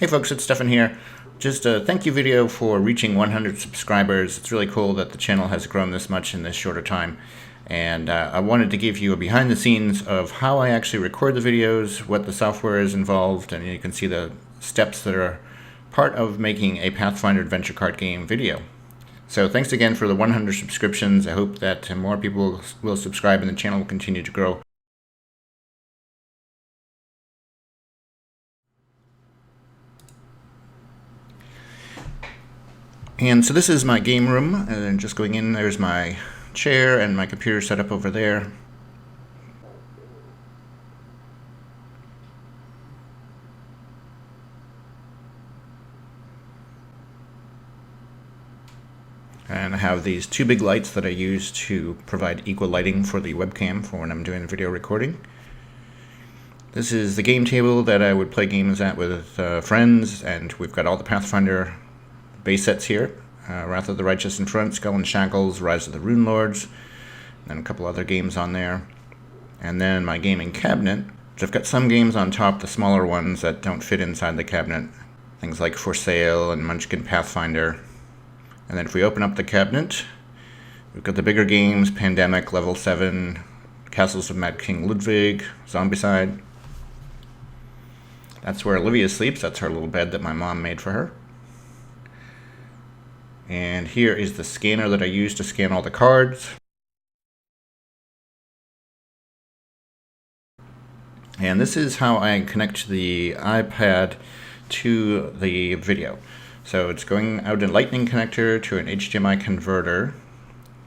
Hey folks, it's Stefan here. Just a thank you video for reaching 100 subscribers. It's really cool that the channel has grown this much in this shorter time. And I wanted to give you a behind the scenes of how I actually record the videos, what the software is involved, and you can see the steps that are part of making a Pathfinder adventure card game video. So thanks again for the 100 subscriptions. I hope that more people will subscribe and the channel will continue to grow. And so this is my game room, and just going in, there's my chair and my computer set up over there. And I have these two big lights that I use to provide equal lighting for the webcam for when I'm doing video recording. This is the game table that I would play games at with friends, and we've got all the Pathfinder base sets here. Wrath of the Righteous in front, Skull and Shackles, Rise of the Rune Lords, and then a couple other games on there. And then my gaming cabinet, which I've got some games on top, the smaller ones that don't fit inside the cabinet. Things like For Sale and Munchkin Pathfinder. And then if we open up the cabinet, we've got the bigger games, Pandemic, Level 7, Castles of Mad King Ludwig, Zombicide. That's where Olivia sleeps. That's her little bed that my mom made for her. And here is the scanner that I use to scan all the cards. And this is how I connect the iPad to the video. So it's going out a Lightning connector to an HDMI converter.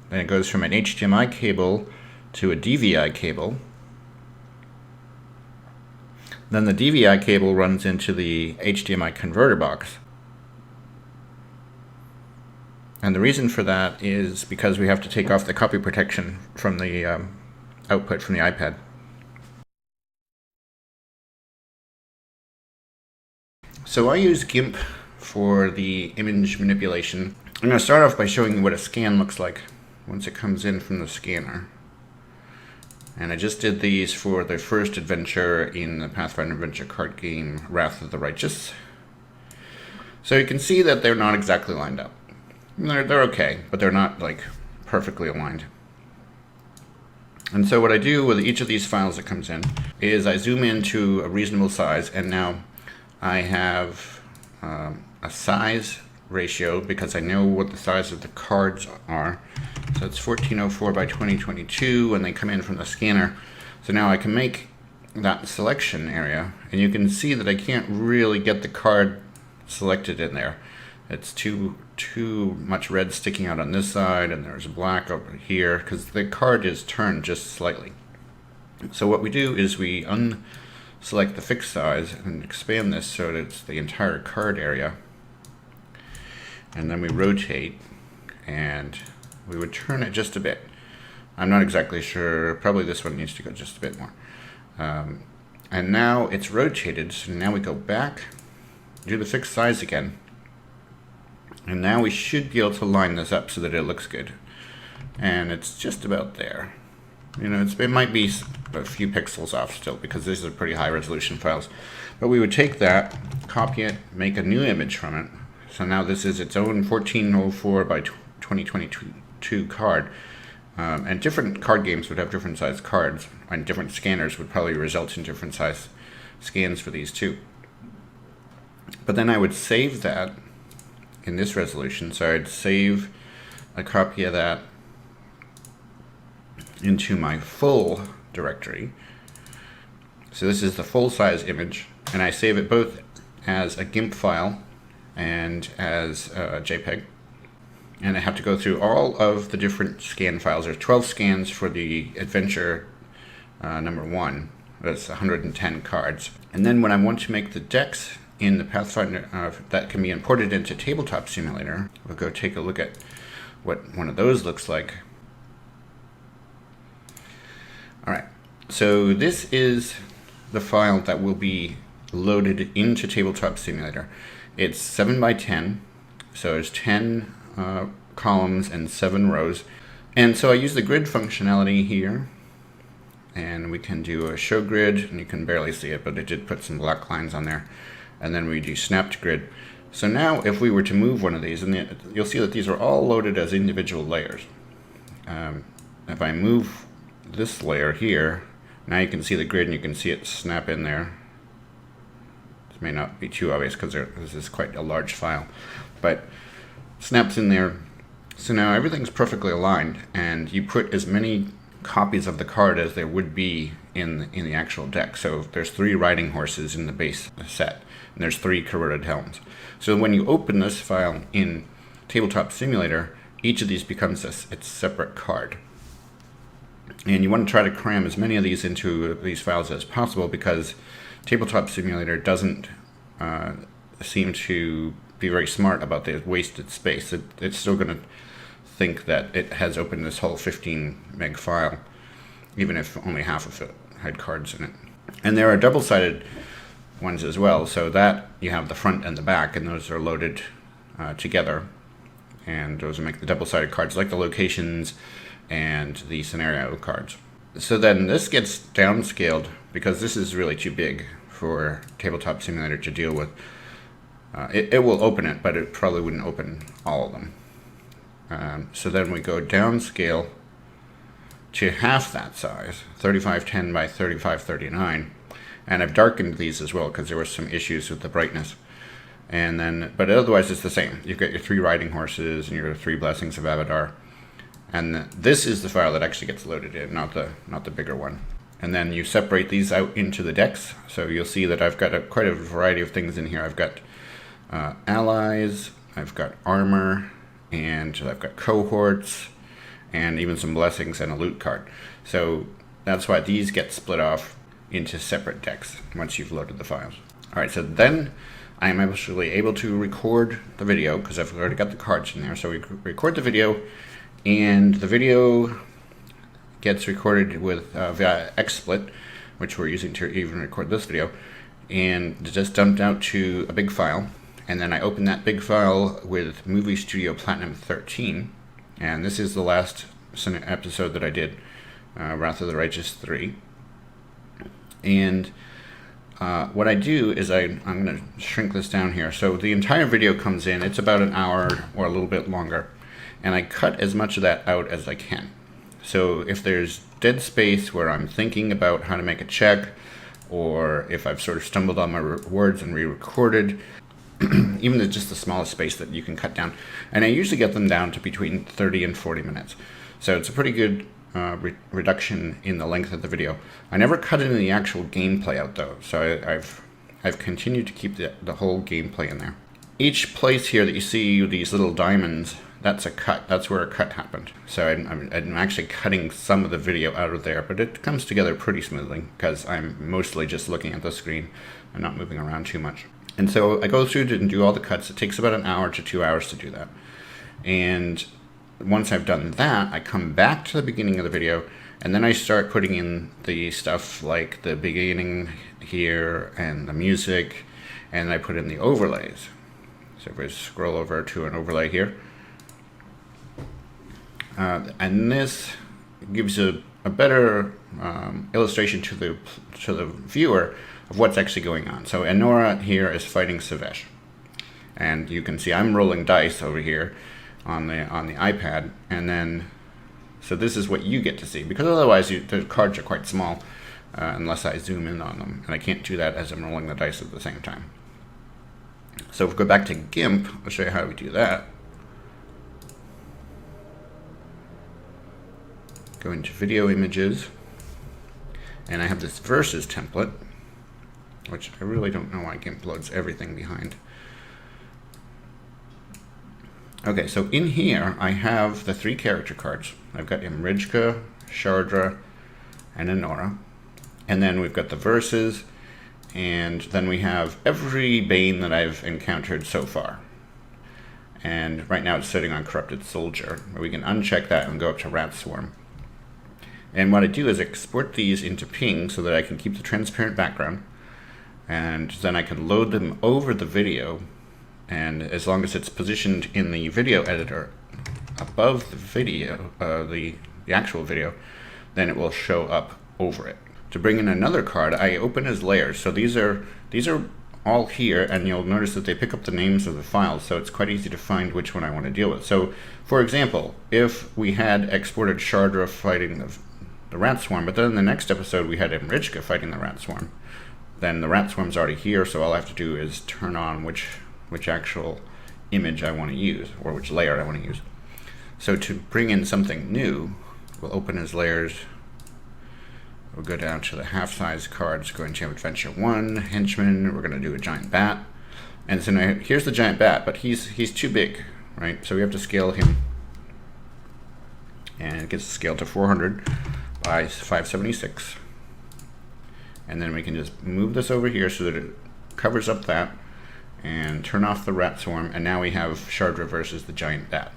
Then it goes from an HDMI cable to a DVI cable. Then the DVI cable runs into the HDMI converter box. And the reason for that is because we have to take off the copy protection from the output from the iPad. So I use GIMP for the image manipulation. I'm going to start off by showing you what a scan looks like once it comes in from the scanner. And I just did these for the first adventure in the Pathfinder adventure card game, Wrath of the Righteous. So you can see that they're not exactly lined up. They're okay, but they're not like perfectly aligned. And so what I do with each of these files that comes in is I zoom in to a reasonable size, and now I have a size ratio because I know what the size of the cards are. So it's 1404 by 2022 when they come in from the scanner. So now I can make that selection area, and you can see that I can't really get the card selected in there. It's too much red sticking out on this side, and there's black over here because the card is turned just slightly. So what we do is we unselect the fixed size and expand this so that it's the entire card area. And then we rotate, and we would turn it just a bit. I'm not exactly sure. Probably this one needs to go just a bit more. And now it's rotated, so now we go back, do the fixed size again. And now we should be able to line this up so that it looks good. And it's just about there. You know, it might be a few pixels off still because these are pretty high resolution files. But we would take that, copy it, make a new image from it. So now this is its own 1404 by 2022 card. And different card games would have different size cards, and different scanners would probably result in different size scans for these too. But then I would save that in this resolution, so I'd save a copy of that into my full directory. So this is the full size image, and I save it both as a GIMP file and as a JPEG. And I have to go through all of the different scan files. There's 12 scans for the adventure number 1. That's 110 cards. And then when I want to make the decks in the Pathfinder that can be imported into Tabletop Simulator, we'll go take a look at what one of those looks like. Alright, so this is the file that will be loaded into Tabletop Simulator. It's 7 by 10, so there's 10 columns and 7 rows. And so I use the grid functionality here, and we can do a show grid, and you can barely see it, but it did put some black lines on there. and then we do snap to grid. So now if we were to move one of these, and you'll see that these are all loaded as individual layers. If I move this layer here, now you can see the grid and you can see it snap in there. This may not be too obvious because this is quite a large file, but snaps in there. So now everything's perfectly aligned, and you put as many copies of the card as there would be in the actual deck. So there's 3 riding horses in the base set, and there's 3 corroded helms. So when you open this file in Tabletop Simulator, each of these becomes its separate card. And you want to try to cram as many of these into these files as possible, because Tabletop Simulator doesn't seem to be very smart about the wasted space. It's still going to think that it has opened this whole 15 meg file, even if only half of it had cards in it. And there are double-sided ones as well, so that you have the front and the back, and those are loaded together, and those make the double-sided cards, like the locations and the scenario cards. So then this gets downscaled, because this is really too big for Tabletop Simulator to deal with. It will open it, but it probably wouldn't open all of them. So then we go downscale to half that size, 3510 by 3539, and I've darkened these as well because there were some issues with the brightness. And then, but otherwise it's the same. You've got your 3 riding horses and your 3 blessings of Abadar, and this is the file that actually gets loaded in, not the bigger one. And then you separate these out into the decks. So you'll see that I've got quite a variety of things in here. I've got allies, I've got armor, and I've got cohorts, and even some blessings and a loot card. So that's why these get split off into separate decks once you've loaded the files. Alright, so then I am actually able to record the video, because I've already got the cards in there. So we record the video, and the video gets recorded with via XSplit, which we're using to even record this video, and it's just dumped out to a big file. And then I open that big file with Movie Studio Platinum 13, and this is the last episode that I did, Wrath of the Righteous 3. And what I do is I'm going to shrink this down here. So the entire video comes in, it's about an hour or a little bit longer, and I cut as much of that out as I can. So if there's dead space where I'm thinking about how to make a check, or if I've sort of stumbled on my words and re-recorded, even just the smallest space that you can cut down. And I usually get them down to between 30 and 40 minutes. So it's a pretty good reduction in the length of the video. I never cut any of the actual gameplay out though, so I've continued to keep the whole gameplay in there. Each place here that you see these little diamonds, that's a cut. That's where a cut happened. So I'm actually cutting some of the video out of there, but it comes together pretty smoothly because I'm mostly just looking at the screen and not moving around too much. And so I go through and do all the cuts. It takes about an hour to 2 hours to do that. And once I've done that, I come back to the beginning of the video, and then I start putting in the stuff like the beginning here and the music, and I put in the overlays. So if I scroll over to an overlay here, and this gives a better illustration to the viewer of what's actually going on. So Enora here is fighting Savesh, and you can see I'm rolling dice over here on the iPad, and then so this is what you get to see, because otherwise the cards are quite small unless I zoom in on them, and I can't do that as I'm rolling the dice at the same time. So if we go back to GIMP, I'll show you how we do that. Go into video images, and I have this versus template, which I really don't know why GIMP loads everything behind. Okay, so in here I have the 3 character cards. I've got Imrijka, Shardra, and Enora. And then we've got the verses, and then we have every Bane that I've encountered so far. And right now it's sitting on Corrupted Soldier, where we can uncheck that and go up to Rat Swarm. And what I do is export these into Ping so that I can keep the transparent background, and then I can load them over the video, and as long as it's positioned in the video editor above the video, the actual video, then it will show up over it. To bring in another card, I open as layers. So these are all here, and you'll notice that they pick up the names of the files, so it's quite easy to find which one I want to deal with. So, for example, if we had exported Shardra fighting the rat swarm, but then in the next episode we had Imrichka fighting the rat swarm, then the rat swarm's already here, so all I have to do is turn on which actual image I want to use, or which layer I want to use. So to bring in something new, we'll open as layers. We'll go down to the half-size cards, go into Adventure 1, Henchman, we're going to do a giant bat. And so now here's the giant bat, but he's too big, right? So we have to scale him. And it gets scaled to 400 by 576. And then we can just move this over here so that it covers up that, and turn off the rat swarm, and now we have Shardra versus the giant bat.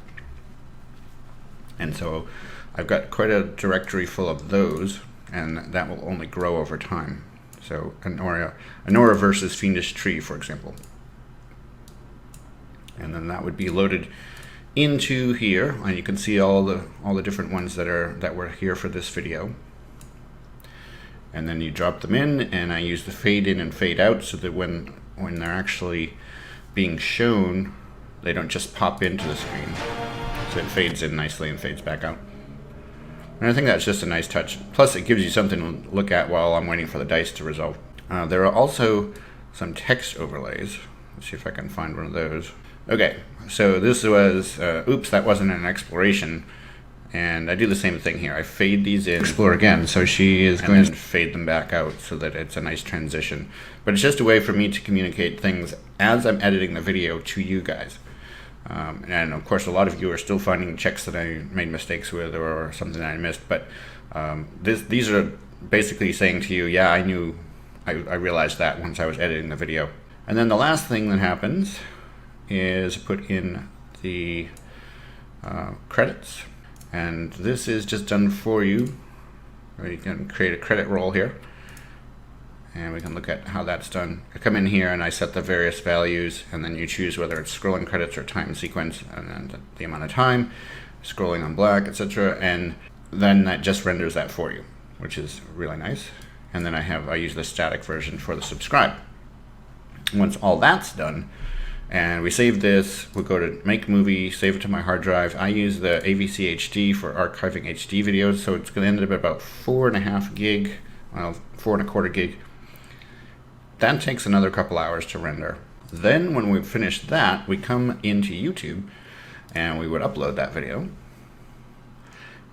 And so I've got quite a directory full of those, and that will only grow over time. So Anora versus Fiendish Tree, for example. And then that would be loaded into here, and you can see all the different ones that were here for this video. And then you drop them in, and I use the fade in and fade out so that when they're actually being shown, they don't just pop into the screen. So it fades in nicely and fades back out. And I think that's just a nice touch. Plus it gives you something to look at while I'm waiting for the dice to resolve. There are also some text overlays. Let's see if I can find one of those. Okay, so this was, oops, that wasn't an exploration. And I do the same thing here. I fade these in, explore again, so she is going to fade them back out so that it's a nice transition. But it's just a way for me to communicate things as I'm editing the video to you guys. And of course, a lot of you are still finding checks that I made mistakes with or something that I missed. But these are basically saying to you, yeah, I realized that once I was editing the video. And then the last thing that happens is put in the credits. And this is just done for you. You can create a credit roll here. And we can look at how that's done. I come in here and I set the various values, and then you choose whether it's scrolling credits or time sequence, and then the amount of time, scrolling on black, etc. And then that just renders that for you, which is really nice. And then I use the static version for the subscribe. Once all that's done, and we save this, we'll go to Make Movie, save it to my hard drive. I use the AVC HD for archiving HD videos, so it's going to end up at about 4.5 gig, well, 4.25 gig. That takes another couple hours to render. Then when we've finished that, we come into YouTube, and we would upload that video.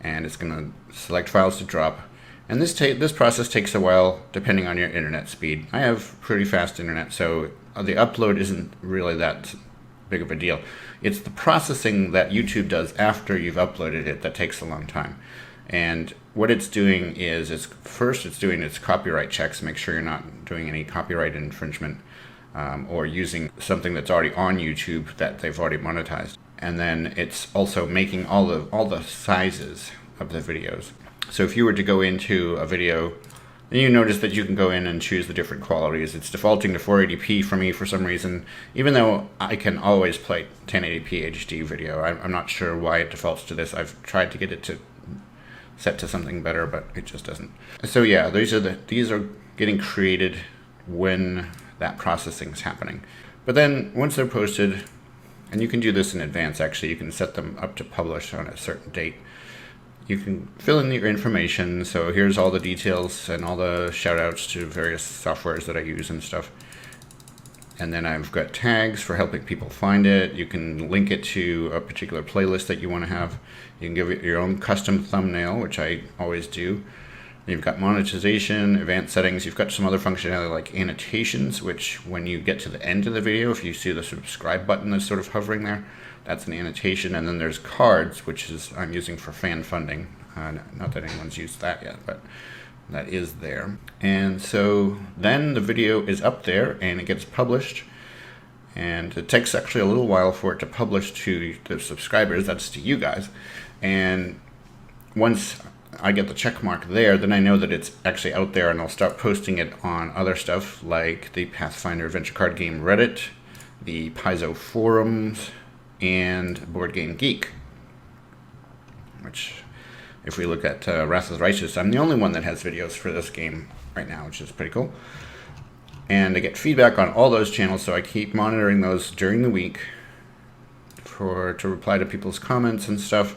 And it's going to select files to drop. And this process takes a while, depending on your internet speed. I have pretty fast internet, so the upload isn't really that big of a deal. It's the processing that YouTube does after you've uploaded it that takes a long time. And what it's doing is, first it's doing its copyright checks, make sure you're not doing any copyright infringement or using something that's already on YouTube that they've already monetized. And then it's also making all the sizes of the videos. So if you were to go into a video, then you notice that you can go in and choose the different qualities. It's defaulting to 480p for me for some reason, even though I can always play 1080p HD video. I'm not sure why it defaults to this. I've tried to get it to set to something better, but it just doesn't. So yeah, these are getting created when that processing is happening. But then once they're posted, and you can do this in advance actually, you can set them up to publish on a certain date. You can fill in your information, so here's all the details and all the shout outs to various softwares that I use and stuff. And then I've got tags for helping people find it. You can link it to a particular playlist that you want to have. You can give it your own custom thumbnail, which I always do. You've got monetization, advanced settings. You've got some other functionality like annotations, which when you get to the end of the video, if you see the subscribe button that's sort of hovering there, that's an annotation. And then there's cards, which is I'm using for fan funding. Not that anyone's used that yet, but that is there. And so then the video is up there and it gets published. And it takes actually a little while for it to publish to the subscribers, that's to you guys. And once I get the check mark there, then I know that it's actually out there, and I'll start posting it on other stuff like the Pathfinder Adventure Card Game Reddit, the Paizo forums, and Board Game Geek. Which, if we look at Wrath of the Righteous, I'm the only one that has videos for this game right now, which is pretty cool. And I get feedback on all those channels, so I keep monitoring those during the week to reply to people's comments and stuff.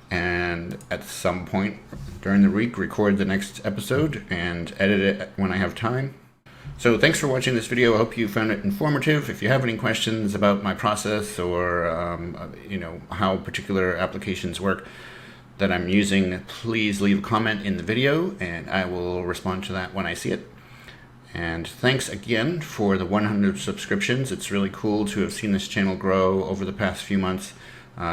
And at some point during the week, record the next episode and edit it when I have time. So thanks for watching this video. I hope you found it informative. If you have any questions about my process or how particular applications work that I'm using, please leave a comment in the video and I will respond to that when I see it. And thanks again for the 100 subscriptions. It's really cool to have seen this channel grow over the past few months.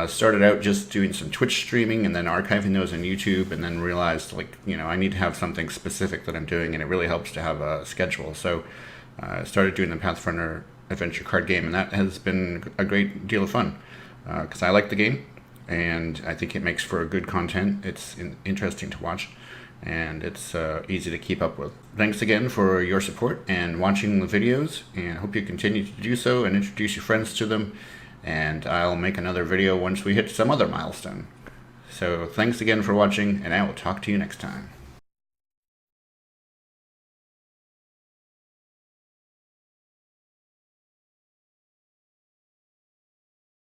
Started out just doing some Twitch streaming and then archiving those on YouTube, and then realized I need to have something specific that I'm doing, and it really helps to have a schedule. So I started doing the Pathfinder adventure card game, and that has been a great deal of fun because I like the game and I think it makes for good content. It's interesting to watch and it's easy to keep up with. Thanks again for your support and watching the videos, and hope you continue to do so and introduce your friends to them. And I'll make another video once we hit some other milestone. So thanks again for watching, and I will talk to you next time.